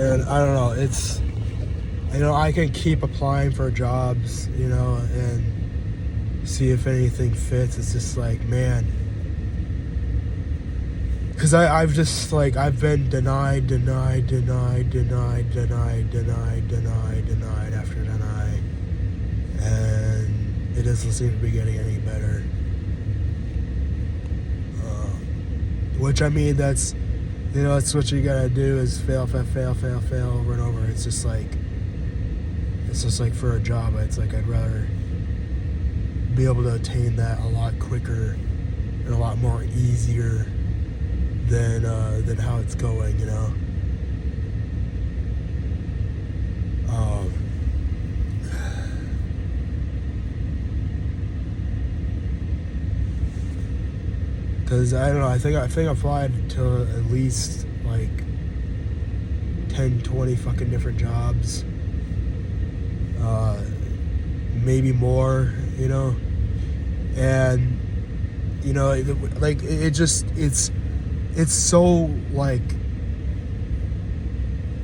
And I don't know, it's, I can keep applying for jobs, and see if anything fits. It's just like, man, because I've just, like, I've been denied after deny, and it doesn't seem to be getting any better. Which, I mean, that's what you gotta do is fail over and over. It's just like for a job, it's like I'd rather be able to attain that a lot quicker and a lot more easier than how it's going, Because I don't know, I think I applied to at least like 10, 20 fucking different jobs, maybe more, and like it's so, like,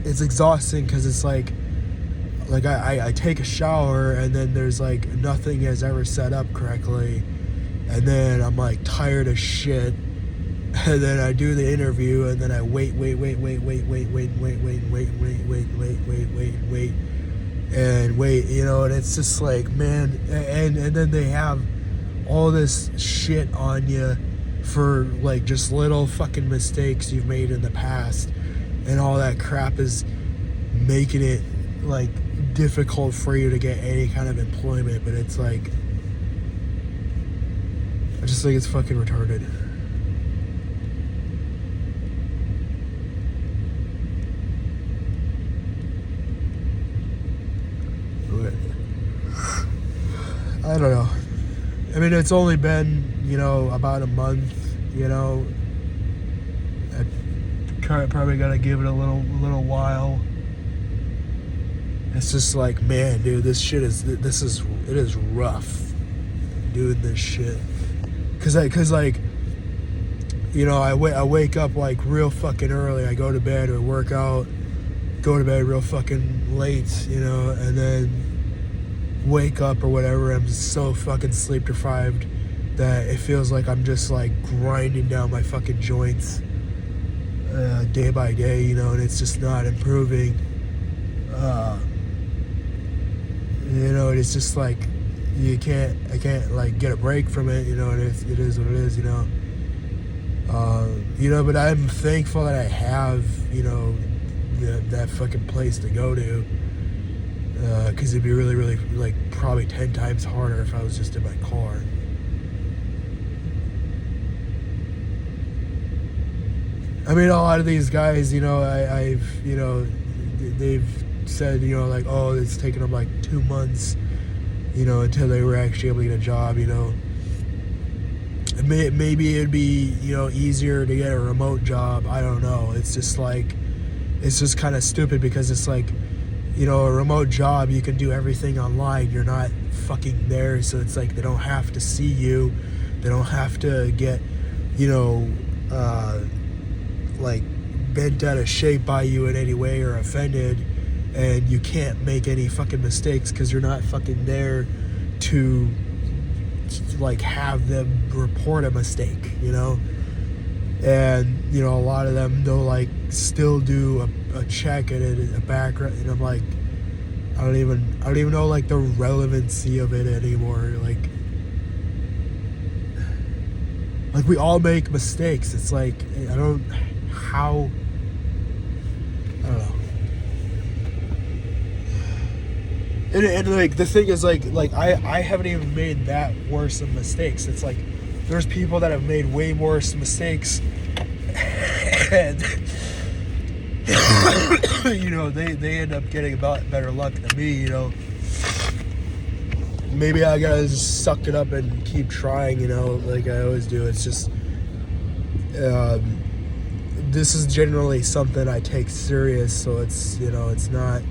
it's exhausting because it's like I take a shower and then there's like nothing is ever set up correctly, and then I'm like tired as shit, and then I do the interview and then I wait, and wait, and it's just like, man, and then they have all this shit on you for like just little fucking mistakes you've made in the past, and all that crap is making it like difficult for you to get any kind of employment. But it's like, I just think it's fucking retarded. I don't know. I mean, it's only been, about a month, I probably gotta give it a little while. It's just like, man, dude, it is rough doing this shit. Cause I wake up like real fucking early. I go to bed or work out, go to bed real fucking late, and then wake up or whatever. I'm just so fucking sleep deprived that it feels like I'm just like grinding down my fucking joints day by day, and it's just not improving. It's just like I can't like get a break from it, and it is what it is, but I'm thankful that I have, that fucking place to go to, because it'd be really, really, like, probably 10 times harder if I was just in my car. I mean, a lot of these guys, I've they've said, like, oh, it's taken them like 2 months, until they were actually able to get a job, Maybe it'd be, easier to get a remote job. I don't know. It's just like, it's just kind of stupid because it's like, a remote job, you can do everything online. You're not fucking there. So it's like, they don't have to see you. They don't have to get, like bent out of shape by you in any way or offended. And you can't make any fucking mistakes because you're not fucking there to like have them report a mistake, and a lot of them, they'll like still do a check and a background, and I'm like, I don't even know like the relevancy of it anymore. Like we all make mistakes. It's like, I don't know. And like the thing is, like I haven't even made that worse of mistakes. It's like there's people that have made way worse mistakes, and they end up getting about better luck than me. Maybe I gotta just suck it up and keep trying. Like I always do. It's just this is generally something I take serious, so it's it's not.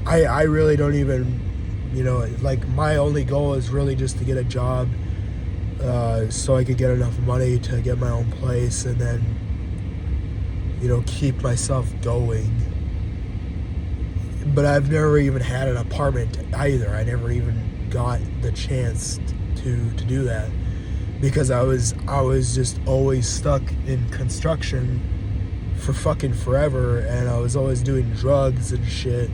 I really don't even, like my only goal is really just to get a job, so I could get enough money to get my own place and then, keep myself going. but I've never even had an apartment either. I never even got the chance to do that because I was just always stuck in construction for fucking forever, and I was always doing drugs and shit.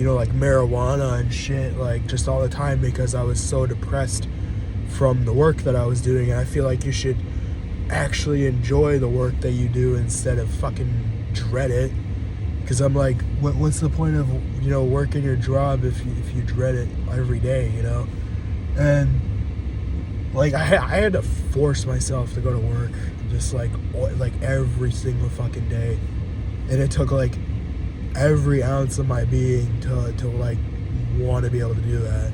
Like marijuana and shit, like just all the time because I was so depressed from the work that I was doing. And I feel like you should actually enjoy the work that you do instead of fucking dread it. Because I'm like, what's the point of working your job if you dread it every day, And like I had to force myself to go to work, just like every single fucking day, and it took like every ounce of my being to like want to be able to do that.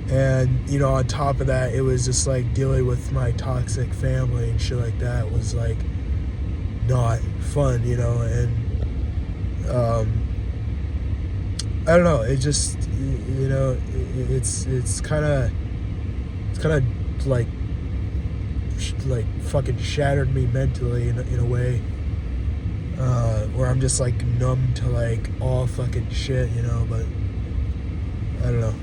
And on top of that, it was just like dealing with my toxic family and shit like that was like not fun, and I don't know, it just it's kind of like fucking shattered me mentally in a way, where I'm just like numb to like all fucking shit, but I don't know.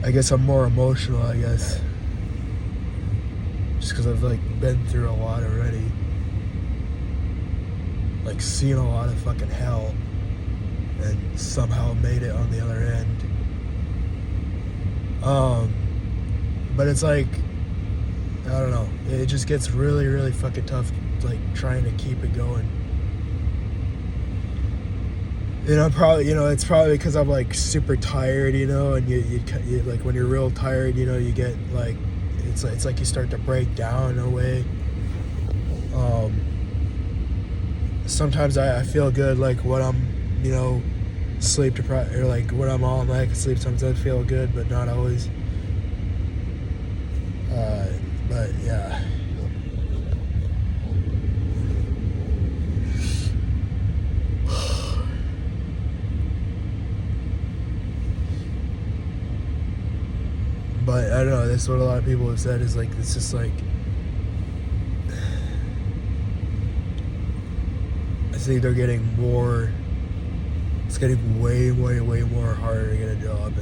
I guess I'm more emotional, I guess. Just because I've like been through a lot already. Like seen a lot of fucking hell and somehow made it on the other end. But it's like, I don't know, it just gets really, really fucking tough, like trying to keep it going. Probably, it's probably because I'm like super tired, and you like when you're real tired, you get like, it's like you start to break down in a way. Sometimes I feel good, like when I'm, sleep deprived, or like when I'm all night asleep, sometimes I feel good, but not always. But yeah. But I don't know, that's what a lot of people have said, is like, it's just like, I think they're getting more, it's getting way, way, way more harder to get a job,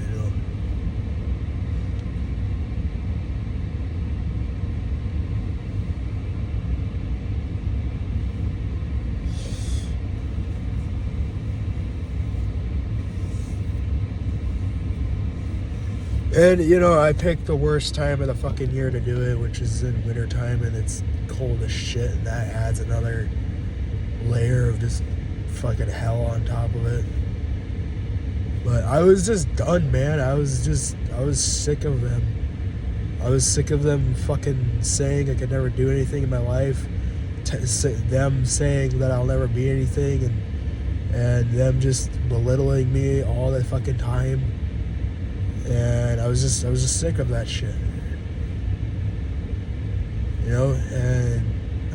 And, I picked the worst time of the fucking year to do it, which is in winter time, and it's cold as shit, and that adds another layer of just fucking hell on top of it. But I was just done, man. I was sick of them. I was sick of them fucking saying I could never do anything in my life, them saying that I'll never be anything, and them just belittling me all the fucking time. And I was just sick of that shit, and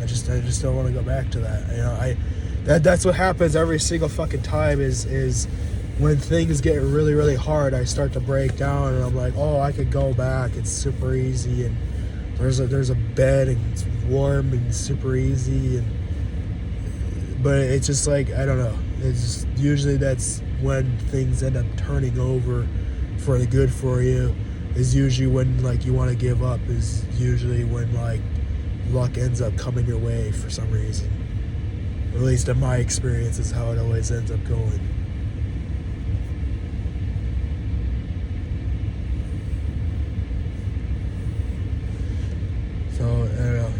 I just don't want to go back to that. That's what happens every single fucking time is when things get really, really hard, I start to break down, and I'm like, oh, I could go back, it's super easy, and there's a bed, and it's warm and super easy, but it's just like, I don't know, it's just, usually that's when things end up turning over for the good for you, is usually when like you want to give up, is usually when like luck ends up coming your way for some reason. Or at least in my experience is how it always ends up going. So I don't know.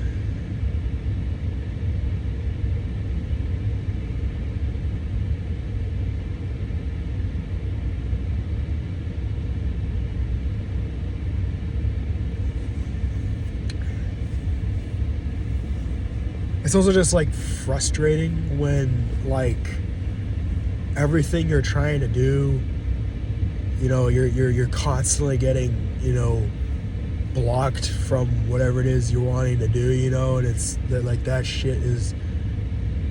It's also just like frustrating when like everything you're trying to do, you're constantly getting, blocked from whatever it is you're wanting to do, and it's that like that shit is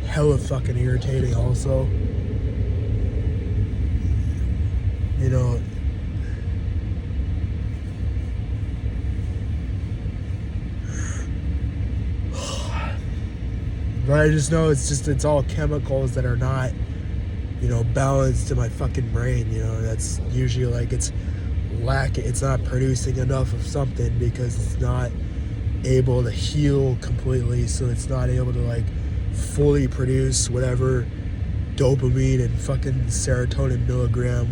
hella fucking irritating also. But I just know it's all chemicals that are not, balanced to my fucking brain. That's usually like it's not producing enough of something because it's not able to heal completely, so it's not able to like fully produce whatever dopamine and fucking serotonin milligram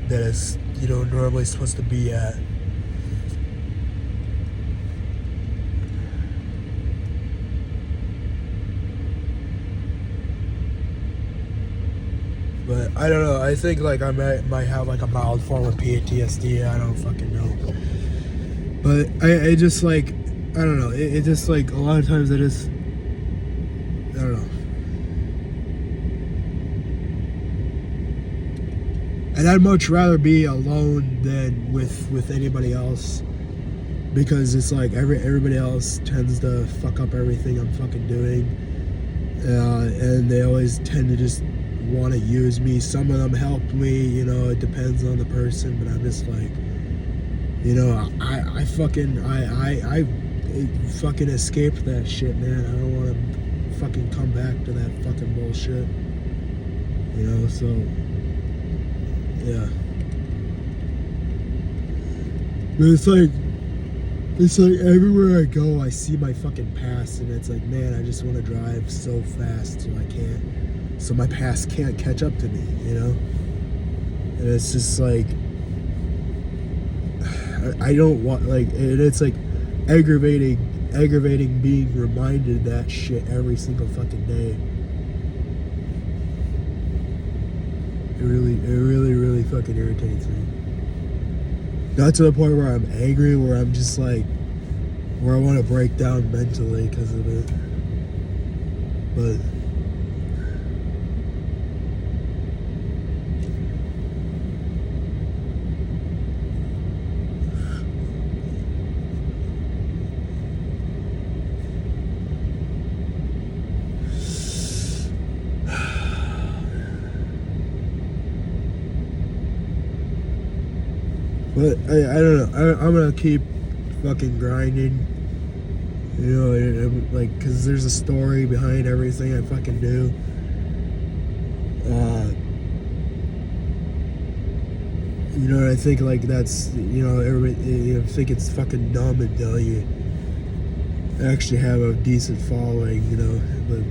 that is normally supposed to be at. But I don't know. I think like I might have like a mild form of PTSD. I don't fucking know. But I just like, I don't know. It just like a lot of times I don't know. And I'd much rather be alone than with anybody else, because it's like everybody else tends to fuck up everything I'm fucking doing, and they always tend to just want to use me. Some of them help me, it depends on the person, but I'm just like, I fucking escaped that shit, man. I don't want to fucking come back to that fucking bullshit, so yeah. But it's like everywhere I go I see my fucking past, and it's like, man, I just want to drive so fast so my past can't catch up to me, and it's just like I don't want, like, and it's like aggravating being reminded that shit every single fucking day. It really fucking irritates me. Not to the point where I'm angry, where I'm just like, where I want to break down mentally because of it. But I don't know. I'm gonna keep fucking grinding. Like, because there's a story behind everything I fucking do. I think like that's, everybody, think it's fucking dumb until you actually have a decent following, but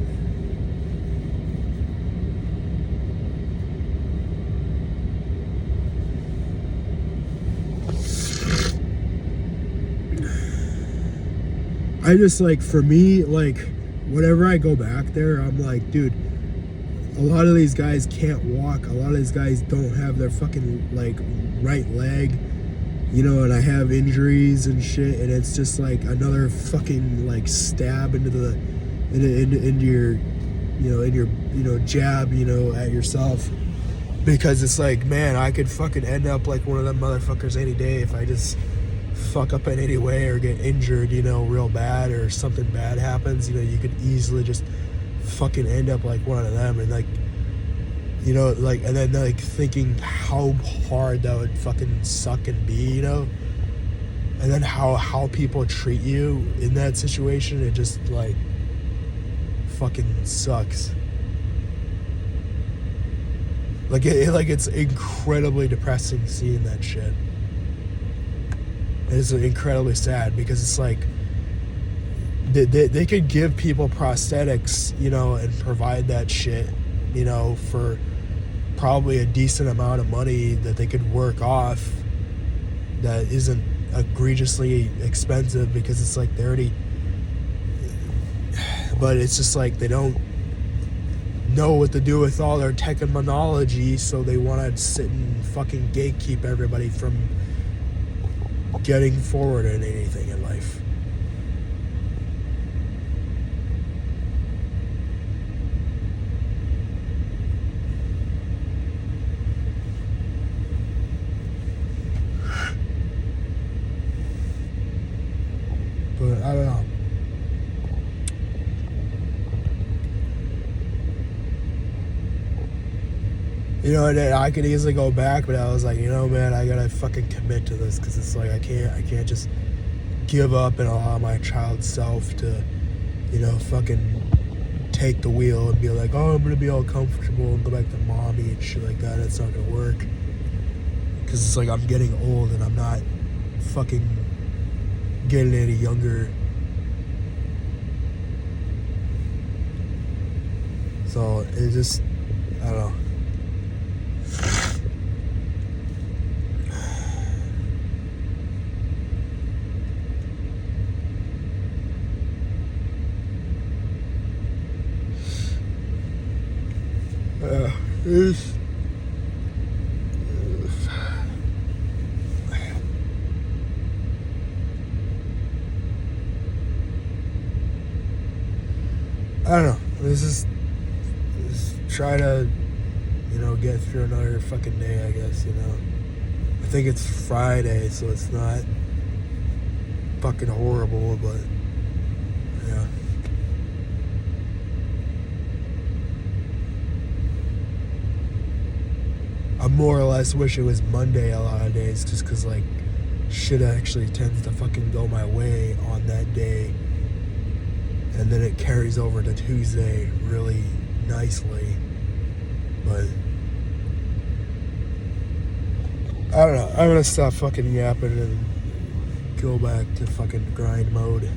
I just like, for me, like, whenever I go back there, I'm like, dude, a lot of these guys can't walk. A lot of these guys don't have their fucking like right leg, and I have injuries and shit, and it's just like another fucking like stab into your jab, at yourself, because it's like, man, I could fucking end up like one of them motherfuckers any day if I just fuck up in any way or get injured, real bad, or something bad happens. You could easily just fucking end up like one of them, and like, and then like thinking how hard that would fucking suck and be, and then how people treat you in that situation, it just like fucking sucks. Like it's incredibly depressing seeing that shit. It's incredibly sad, because it's like they could give people prosthetics, and provide that shit, for probably a decent amount of money that they could work off, that isn't egregiously expensive, because it's like they already, but it's just like they don't know what to do with all their technology, so they want to sit and fucking gatekeep everybody from getting forward in anything in life. But I don't know. And I could easily go back, but I was like, man, I gotta fucking commit to this, because it's like I can't just give up and allow my child self to, fucking take the wheel and be like, oh, I'm gonna be all comfortable and go back to mommy and shit like that. It's not gonna work. Because it's like I'm getting old and I'm not fucking getting any younger. So it just, I don't know. It's, I don't know. Let's just try to, get through another fucking day, I guess, I think it's Friday, so it's not fucking horrible, but yeah. I more or less wish it was Monday a lot of days, just because, like, shit actually tends to fucking go my way on that day. And then it carries over to Tuesday really nicely. But I don't know. I'm gonna stop fucking yapping and go back to fucking grind mode.